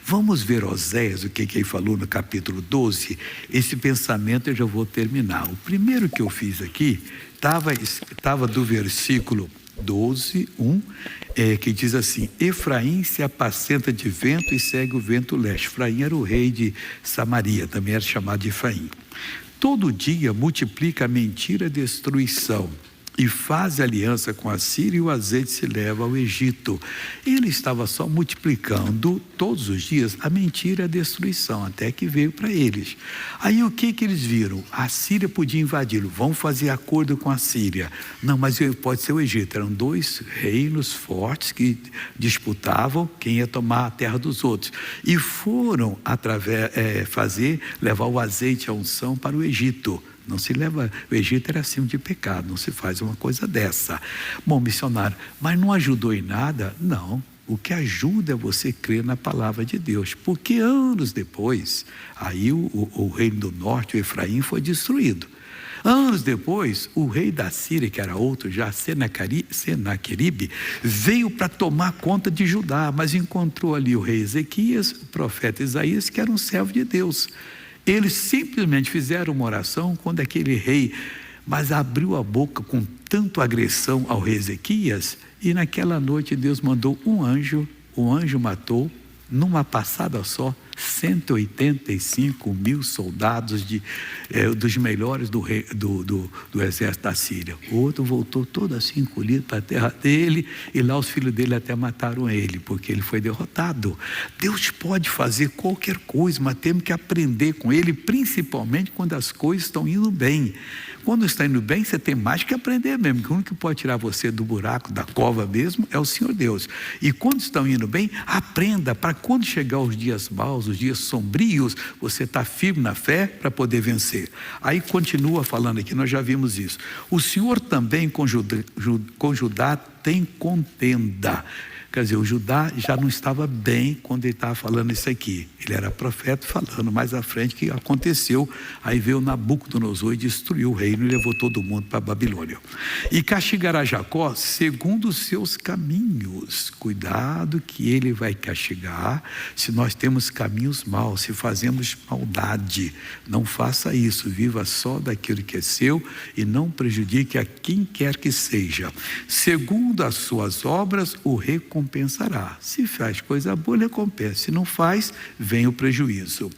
Vamos ver Oséias, o que ele falou no capítulo 12. Esse pensamento eu já vou terminar. O primeiro que eu fiz aqui estava do versículo 12, 1, que diz assim: Efraim se apacenta de vento e segue o vento leste. Efraim era o rei de Samaria, também era chamado de Efraim. Todo dia multiplica a mentira e a destruição, e faz aliança com a Síria, e o azeite se leva ao Egito. Ele estava só multiplicando todos os dias a mentira e a destruição, até que veio para eles. Aí o que eles viram? A Síria podia invadi-lo. Vão fazer acordo com a Síria. Não, mas pode ser o Egito. Eram dois reinos fortes que disputavam quem ia tomar a terra dos outros. E foram levar o azeite, a unção para o Egito. Não se leva, o Egito era acima de pecado, não se faz uma coisa dessa. Bom, missionário, mas não ajudou em nada? Não, o que ajuda é você crer na palavra de Deus, porque anos depois, aí o reino do norte, o Efraim, foi destruído. Anos depois, o rei da Síria, que era outro já, Senaqueribe, veio para tomar conta de Judá, mas encontrou ali o rei Ezequias, o profeta Isaías, que era um servo de Deus. Eles simplesmente fizeram uma oração quando aquele rei, mas abriu a boca com tanta agressão ao rei Ezequias, e naquela noite Deus mandou um anjo, o anjo matou, numa passada só, 185 mil soldados dos melhores do exército da Síria. O outro voltou todo assim encolhido para a terra dele, e lá os filhos dele até mataram ele, porque ele foi derrotado. Deus pode fazer qualquer coisa, mas temos que aprender com ele, principalmente quando as coisas estão indo bem. Quando está indo bem, você tem mais que aprender mesmo, que o único que pode tirar você do buraco, da cova mesmo, é o Senhor Deus. E quando estão indo bem, aprenda, para quando chegar os dias maus, os dias sombrios, você está firme na fé para poder vencer. Aí continua falando aqui, nós já vimos isso. O Senhor também com Judá tem contenda. Quer dizer, o Judá já não estava bem quando ele estava falando isso aqui. Ele era profeta falando mais à frente que aconteceu. Aí veio Nabucodonosor e destruiu o reino e levou todo mundo para a Babilônia. E castigará Jacó segundo os seus caminhos. Cuidado que ele vai castigar se nós temos caminhos maus, se fazemos maldade. Não faça isso, viva só daquilo que é seu e não prejudique a quem quer que seja. Segundo as suas obras, o recompensará. Se faz coisa boa, recompensa. Se não faz, vem o prejuízo.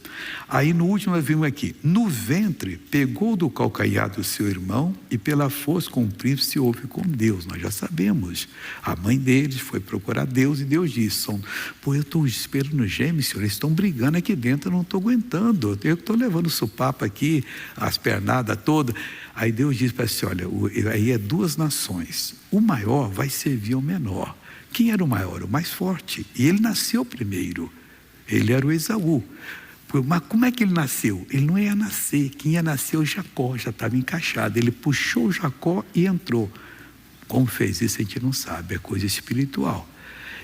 Aí no último nós vimos aqui: no ventre pegou do calcanhar do seu irmão, e pela força com o príncipe se houve com Deus. Nós já sabemos. A mãe deles foi procurar Deus, e Deus disse: pô, eu estou esperando gêmeos, senhor, eles estão brigando aqui dentro, eu não estou aguentando, eu estou levando o supapo aqui, as pernadas todas. Aí Deus disse para assim: olha, aí é duas nações, o maior vai servir ao menor. Quem era o maior? O mais forte. E ele nasceu primeiro. Ele era o Esaú. Mas como é que ele nasceu? Ele não ia nascer. Quem ia nascer é o Jacó, já estava encaixado. Ele puxou o Jacó e entrou. Como fez isso a gente não sabe, é coisa espiritual.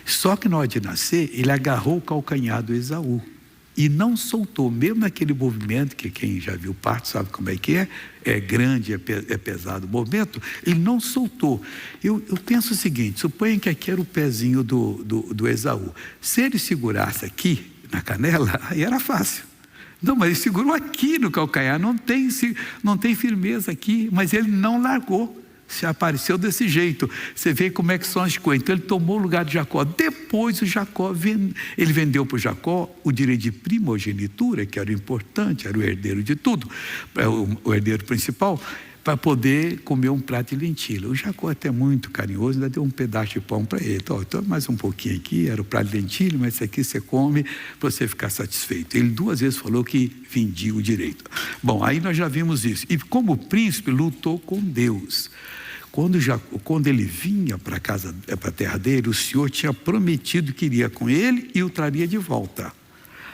Só que na hora de nascer, ele agarrou o calcanhar do Esaú e não soltou, mesmo naquele movimento, que quem já viu parto sabe como é que é grande, é pesado o movimento, ele não soltou. Eu penso o seguinte: suponha que aqui era o pezinho do Esaú. Se ele segurasse aqui, na canela, aí era fácil. Não, mas ele segurou aqui no calcanhar, não tem firmeza aqui, mas ele não largou. Se apareceu desse jeito, você vê como é que são as coisas. Então ele tomou o lugar de Jacó. Depois o Jacó, ele vendeu para o Jacó o direito de primogenitura, que era o importante, era o herdeiro de tudo, o herdeiro principal, para poder comer um prato de lentilha. O Jacó até muito carinhoso, ainda deu um pedaço de pão para ele. Então mais um pouquinho aqui, era o prato de lentilha, mas isso aqui você come para você ficar satisfeito. Ele 2 vezes falou que vendia o direito. Bom, aí nós já vimos isso. E como príncipe lutou com Deus. Quando ele vinha para a terra dele, o Senhor tinha prometido que iria com ele e o traria de volta.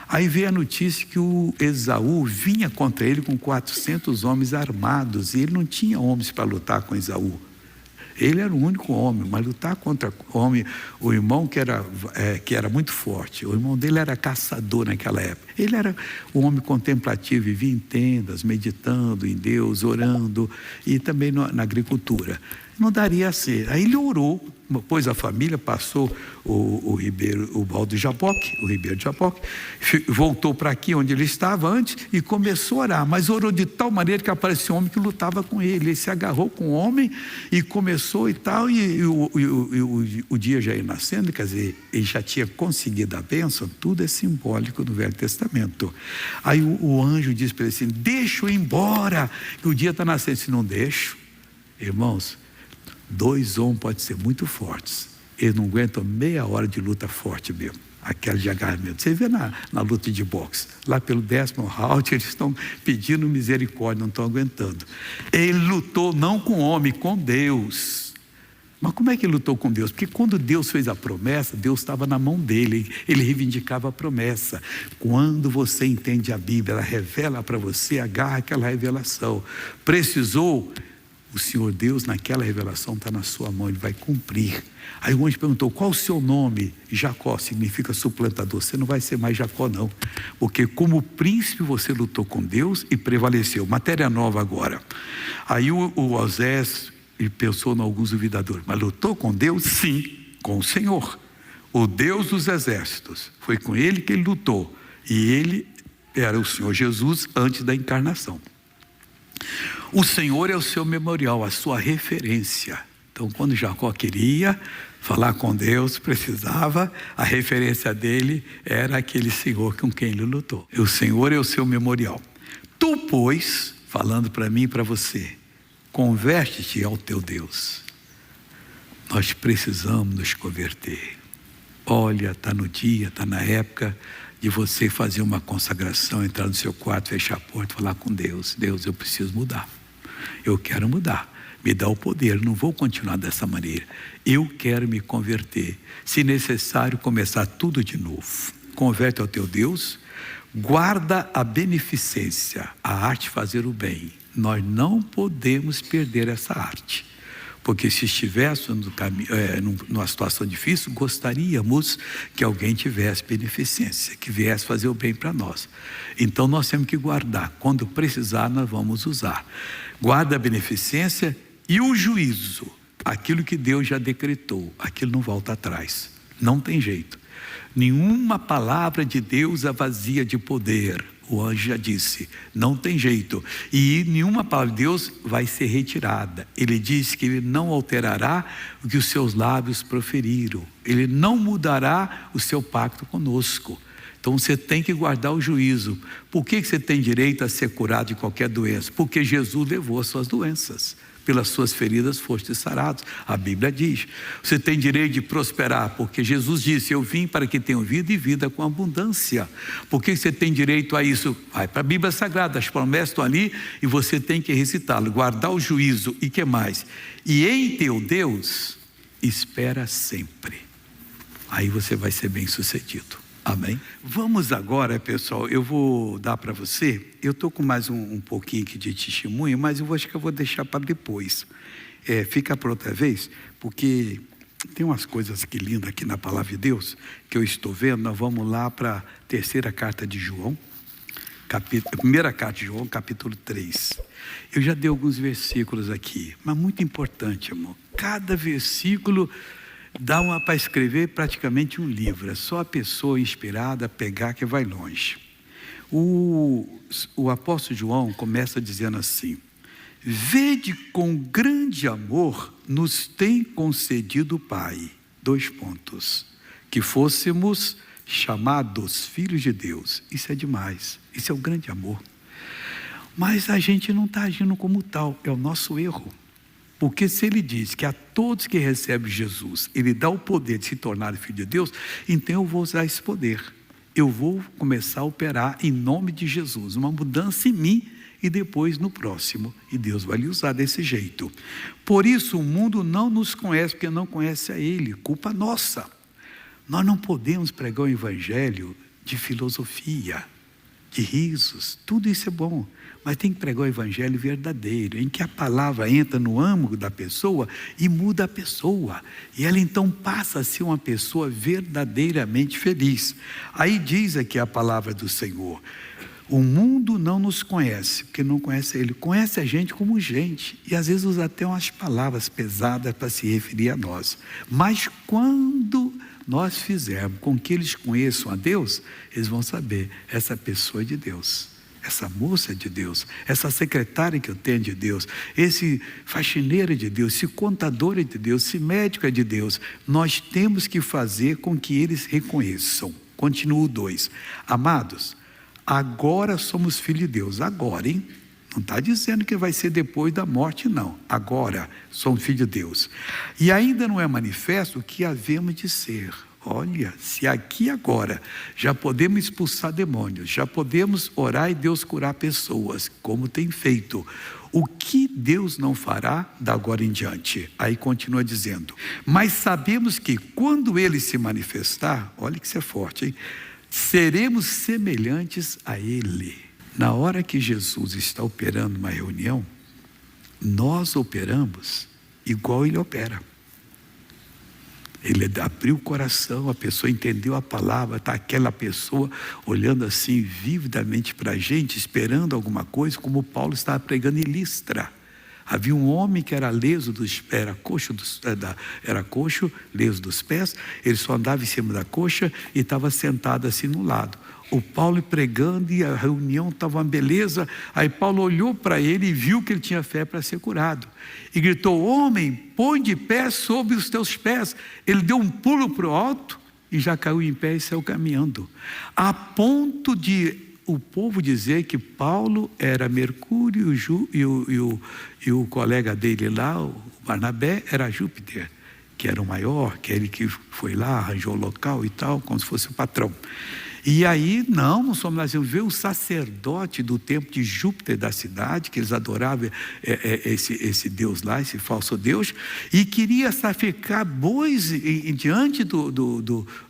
Aí veio a notícia que o Esaú vinha contra ele com 400 homens armados, e ele não tinha homens para lutar com Esaú. Ele era o único homem, mas lutar contra o irmão que era muito forte. O irmão dele era caçador naquela época. Ele era um homem contemplativo, vivia em tendas, meditando em Deus, orando, e também na agricultura. Não daria a ser. Aí ele orou, pois a família passou o Val do Jaboque, o ribeiro de Jaboque, voltou para aqui onde ele estava antes e começou a orar, mas orou de tal maneira que apareceu um homem que lutava com ele. Ele se agarrou com o homem e começou e tal, e o dia já ia nascendo, quer dizer, ele já tinha conseguido a bênção. Tudo é simbólico no Velho Testamento. Aí o anjo disse para ele assim: deixa eu ir embora, que o dia está nascendo. Se não deixo, irmãos, 2 homens podem ser muito fortes, eles não aguentam meia hora de luta forte mesmo, aquela de agarramento. Você vê na luta de boxe, lá pelo 10º round, eles estão pedindo misericórdia, não estão aguentando. Ele lutou não com homem, com Deus. Mas como é que ele lutou com Deus? Porque quando Deus fez a promessa, Deus estava na mão dele, ele reivindicava a promessa. Quando você entende a Bíblia, ela revela para você, agarra aquela revelação. Precisou, o Senhor Deus naquela revelação está na sua mão, ele vai cumprir. Aí o anjo perguntou: qual o seu nome? Jacó significa suplantador. Você não vai ser mais Jacó não, porque como príncipe você lutou com Deus e prevaleceu. Matéria nova agora. Aí o Osés, ele pensou em alguns duvidadores, mas lutou com Deus? Sim, com o Senhor, o Deus dos exércitos. Foi com ele que ele lutou, e ele era o Senhor Jesus antes da encarnação. O Senhor é o seu memorial, a sua referência. Então, quando Jacó queria falar com Deus, precisava, a referência dele era aquele Senhor com quem ele lutou. O Senhor é o seu memorial. Tu, pois, falando para mim e para você, converte-te ao teu Deus. Nós precisamos nos converter. Olha, está no dia, está na época de você fazer uma consagração, entrar no seu quarto, fechar a porta, falar com Deus: Deus, eu preciso mudar, eu quero mudar, me dá o poder, não vou continuar dessa maneira, eu quero me converter, se necessário começar tudo de novo. Converte ao teu Deus, guarda a beneficência, a arte de fazer o bem. Nós não podemos perder essa arte, porque se estivéssemos numa situação difícil, gostaríamos que alguém tivesse beneficência, que viesse fazer o bem para nós. Então nós temos que guardar, quando precisar nós vamos usar. Guarda a beneficência e o juízo, aquilo que Deus já decretou, aquilo não volta atrás, não tem jeito. Nenhuma palavra de Deus é vazia de poder. O anjo já disse, não tem jeito. E nenhuma palavra de Deus vai ser retirada. Ele diz que ele não alterará o que os seus lábios proferiram. Ele não mudará o seu pacto conosco. Então você tem que guardar o juízo. Por que você tem direito a ser curado de qualquer doença? Porque Jesus levou as suas doenças. Pelas suas feridas foste sarados, a Bíblia diz. Você tem direito de prosperar, porque Jesus disse: eu vim para que tenham vida e vida com abundância. Por que você tem direito a isso? Vai para a Bíblia Sagrada, as promessas estão ali e você tem que recitá-lo, guardar o juízo. E que mais? E em teu Deus espera sempre, aí você vai ser bem sucedido. Amém? Vamos agora, pessoal, eu vou dar para você, eu estou com mais um pouquinho aqui de testemunho, mas eu acho que eu vou deixar para depois. Fica para outra vez, porque tem umas coisas que lindas aqui na palavra de Deus, que eu estou vendo. Nós vamos lá para a terceira carta de João, primeira carta de João, capítulo 3. Eu já dei alguns versículos aqui, mas muito importante, amor. Cada versículo dá para escrever praticamente um livro. É só a pessoa inspirada a pegar que vai longe. O apóstolo João começa dizendo assim: vede com grande amor nos tem concedido o Pai, que fôssemos chamados filhos de Deus. Isso é demais, isso é o grande amor. Mas a gente não está agindo como tal, é o nosso erro. Porque se ele diz que a todos que recebem Jesus, ele dá o poder de se tornar filho de Deus, então eu vou usar esse poder. Eu vou começar a operar em nome de Jesus, uma mudança em mim e depois no próximo. E Deus vai lhe usar desse jeito. Por isso o mundo não nos conhece, porque não conhece a ele, culpa nossa. Nós não podemos pregar o evangelho de filosofia, de risos, tudo isso é bom. Mas tem que pregar o evangelho verdadeiro, em que a palavra entra no âmago da pessoa e muda a pessoa. E ela então passa a ser uma pessoa verdadeiramente feliz. Aí diz aqui a palavra do Senhor: O mundo não nos conhece, porque não conhece Ele. Conhece a gente como gente. E às vezes usa até umas palavras pesadas para se referir a nós. Mas quando nós fizermos com que eles conheçam a Deus, eles vão saber, essa pessoa é de Deus. Essa moça é de Deus, essa secretária que eu tenho é de Deus, esse faxineiro é de Deus, esse contador é de Deus, esse médico é de Deus. Nós temos que fazer com que eles reconheçam. Continua o 2. Amados, agora somos filhos de Deus. Agora, hein? Não está dizendo que vai ser depois da morte, não. Agora somos filhos de Deus. E ainda não é manifesto o que havemos de ser. Olha, se aqui agora já podemos expulsar demônios, já podemos orar e Deus curar pessoas, como tem feito, o que Deus não fará da agora em diante? Aí continua dizendo, mas sabemos que quando Ele se manifestar, olha que isso é forte, hein? Seremos semelhantes a Ele. Na hora que Jesus está operando uma reunião, nós operamos igual Ele opera. Ele abriu o coração, a pessoa entendeu a palavra, está aquela pessoa olhando assim vividamente para a gente, esperando alguma coisa, como Paulo estava pregando em Listra. Havia um homem que era leso era coxo, leso dos pés, ele só andava em cima da coxa e estava sentado assim no lado. O Paulo pregando e a reunião estava uma beleza. Aí Paulo olhou para ele e viu que ele tinha fé para ser curado. E gritou, homem, põe de pé sobre os teus pés. Ele deu um pulo para o alto e já caiu em pé e saiu caminhando. A ponto de o povo dizer que Paulo era Mercúrio e o colega dele lá, o Barnabé, era Júpiter, que era o maior, que é ele que foi lá, arranjou o local e tal, como se fosse o patrão. E aí, não somos nós vamos ver o sacerdote do templo de Júpiter da cidade, que eles adoravam esse Deus lá, esse falso Deus, e queria sacrificar bois diante dos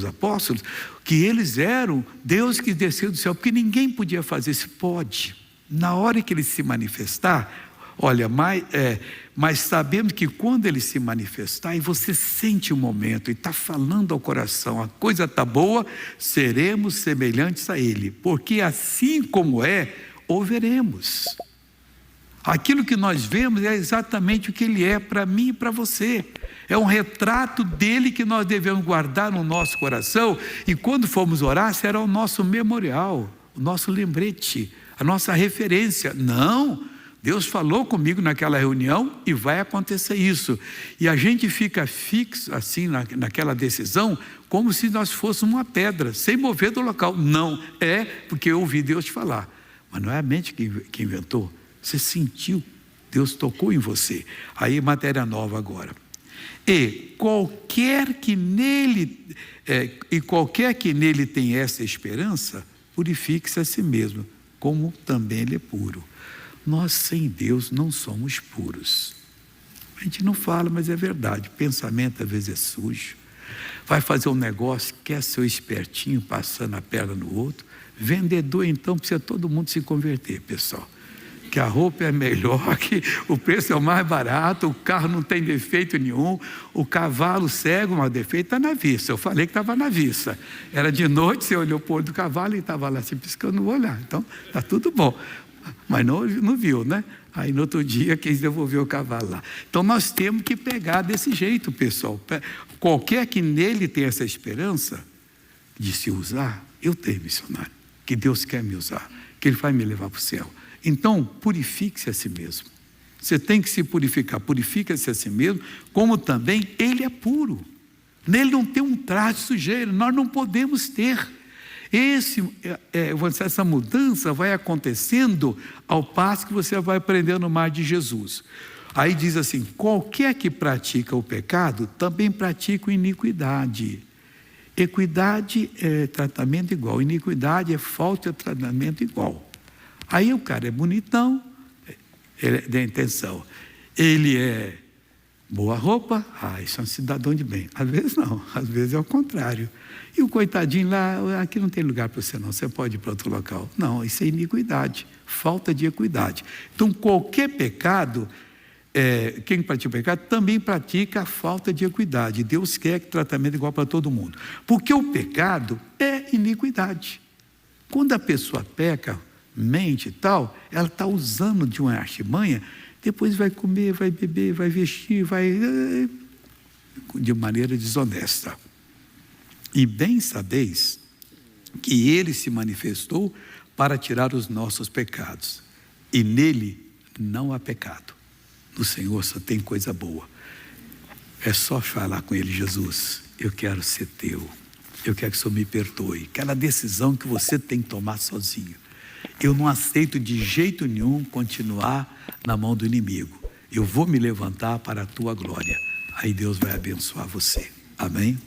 apóstolos, que eles eram Deus que desceu do céu, porque ninguém podia fazer isso. Pode, na hora que ele se manifestar, olha, mas sabemos que quando ele se manifestar, e você sente o momento, e está falando ao coração, a coisa está boa, seremos semelhantes a ele, porque assim como o veremos. Aquilo que nós vemos é exatamente o que ele é para mim e para você. É um retrato dele que nós devemos guardar no nosso coração, e quando formos orar, será o nosso memorial, o nosso lembrete, a nossa referência. Não, Deus falou comigo naquela reunião e vai acontecer isso. E a gente fica fixo assim naquela decisão, como se nós fôssemos uma pedra, sem mover do local. Não, é porque eu ouvi Deus te falar. Mas não é a mente que inventou. Você sentiu, Deus tocou em você. Aí matéria nova agora. E qualquer que nele tem essa esperança, purifique-se a si mesmo, como também ele é puro. Nós sem Deus não somos puros. A gente não fala, mas é verdade. Pensamento às vezes é sujo. Vai fazer um negócio, quer ser o espertinho, passando a perna no outro. Vendedor, então, precisa todo mundo se converter, pessoal. Que a roupa é melhor, que o preço é o mais barato, o carro não tem defeito nenhum, o cavalo cego, mas o defeito está na vista. Eu falei que estava na vista. Era de noite, você olhou o pôr do cavalo e estava lá se piscando o olhar. Então, está tudo bom. Mas não viu, né? Aí no outro dia quis devolver o cavalo lá. Então nós temos que pegar desse jeito, pessoal. Qualquer que nele tenha essa esperança de se usar, eu tenho, missionário, que Deus quer me usar, que Ele vai me levar para o céu. Então, purifique-se a si mesmo. Você tem que se purificar, purifica-se a si mesmo, como também Ele é puro. Nele não tem um traço de sujeira, nós não podemos ter. Essa mudança vai acontecendo ao passo que você vai aprendendo mais de Jesus. Aí diz assim, qualquer que pratica o pecado, também pratica iniquidade. Equidade é tratamento igual, iniquidade é falta de tratamento igual. Aí o cara é bonitão, ele é da intenção, ele é boa roupa, isso é um cidadão de bem. Às vezes não, às vezes é o contrário. E o coitadinho lá, aqui não tem lugar para você não, você pode ir para outro local. Não, isso é iniquidade, falta de equidade. Então qualquer pecado, quem pratica o pecado também pratica a falta de equidade. Deus quer que tratamento igual para todo mundo. Porque o pecado é iniquidade. Quando a pessoa peca, mente e tal, ela está usando de uma artimanha, depois vai comer, vai beber, vai vestir, vai de maneira desonesta. E bem sabeis que ele se manifestou para tirar os nossos pecados, e nele não há pecado. No Senhor só tem coisa boa. É só falar com ele: Jesus, eu quero ser teu, eu quero que o Senhor me perdoe. Aquela decisão que você tem que tomar sozinho. Eu não aceito de jeito nenhum continuar na mão do inimigo. Eu vou me levantar para a tua glória. Aí Deus vai abençoar você. Amém?